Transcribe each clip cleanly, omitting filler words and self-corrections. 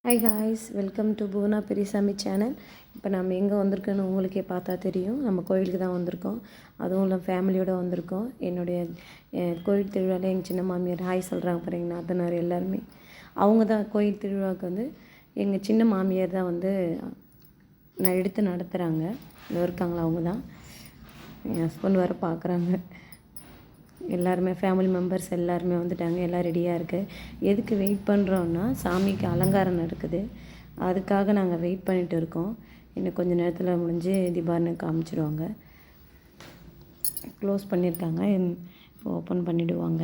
Hi guys, welcome to Poona Periyasamy channel. இப்போ நம்ம எங்கே வந்திருக்கோன்னு உங்களுக்கே பார்த்தா தெரியும். நம்ம கோயிலுக்கு தான் வந்திருக்கோம். அதுவும் இல்லை, ஃபேமிலியோடு வந்திருக்கோம். என்னுடைய கோயில் திருவிழாவில் எங்கள் சின்ன மாமியார் ஹாய் சொல்கிறாங்க பாருங்க, நாத்தனார் எல்லாருமே. அவங்க தான் கோயில் திருவிழாவுக்கு வந்து எங்கள் சின்ன மாமியார் தான் வந்து எடுத்து நடத்துகிறாங்க. இங்கே இருக்காங்களா, அவங்க தான். என் ஹஸ்பண்ட் வர பார்க்குறாங்க. எல்லாருமே ஃபேமிலி மெம்பர்ஸ் எல்லாருமே வந்துட்டாங்க. எல்லாம் ரெடியாக இருக்குது. எதுக்கு வெயிட் பண்ணுறோன்னா, சாமிக்கு அலங்காரம் நடக்குது. அதுக்காக நாங்கள் வெயிட் பண்ணிகிட்டு இருக்கோம். இன்னும் கொஞ்சம் நேரத்தில் முடிஞ்சு தீபாவளி காமிச்சிடுவாங்க. க்ளோஸ் பண்ணியிருக்காங்க, இப்போ ஓப்பன் பண்ணிவிடுவாங்க.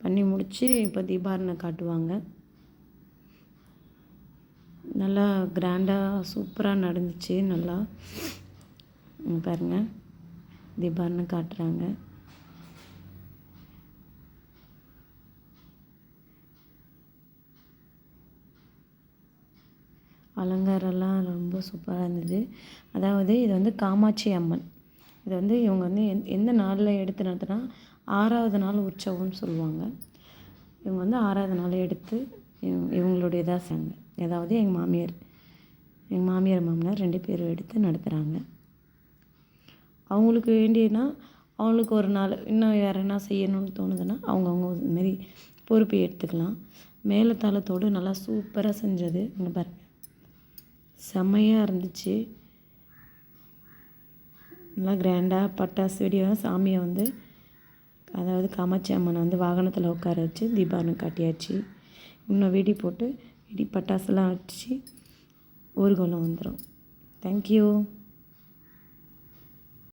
பண்ணி முடித்து இப்போ தீபாவளி காட்டுவாங்க. நல்லா கிராண்டாக சூப்பராக நடந்துச்சு. நல்லா பாருங்கள், தீபாவளி காட்டுறாங்க. அலங்காரம்லாம் ரொம்ப சூப்பராக இருந்தது. அதாவது இது வந்து காமாட்சி அம்மன். இது வந்து இவங்க வந்து எந்த நாளில் எடுத்து நடத்துனா 6வது நாள் உற்சவம்னு சொல்லுவாங்க. இவங்க வந்து 6வது நாள் எடுத்து இவங்களுடைய இதாக செய்கிறாங்க. அதாவது எங்கள் மாமியார் மாமனார் 2 பேரும் எடுத்து நடத்துகிறாங்க. அவங்களுக்கு வேண்டியதுன்னா அவங்களுக்கு ஒரு நாள் இன்னும் யாருன்னா செய்யணும்னு தோணுதுன்னா அவங்கவுங்க இதுமாரி பொறுப்பை எடுத்துக்கலாம். மேலத்தாளத்தோடு நல்லா சூப்பராக செஞ்சது. இங்கே பாருங்கள், செம்மையாக இருந்துச்சு. நல்லா கிராண்டாக பட்டாசு வெடியாக சாமியை வந்து, அதாவது காமாட்சி அம்மனை வந்து வாகனத்தில் உட்கார வச்சு தீபாவளி காட்டியாச்சு. இன்னும் வெடி போட்டு பட்டாசுலாம் வச்சு ஊர்வலம் வந்துடும். தேங்க்யூ.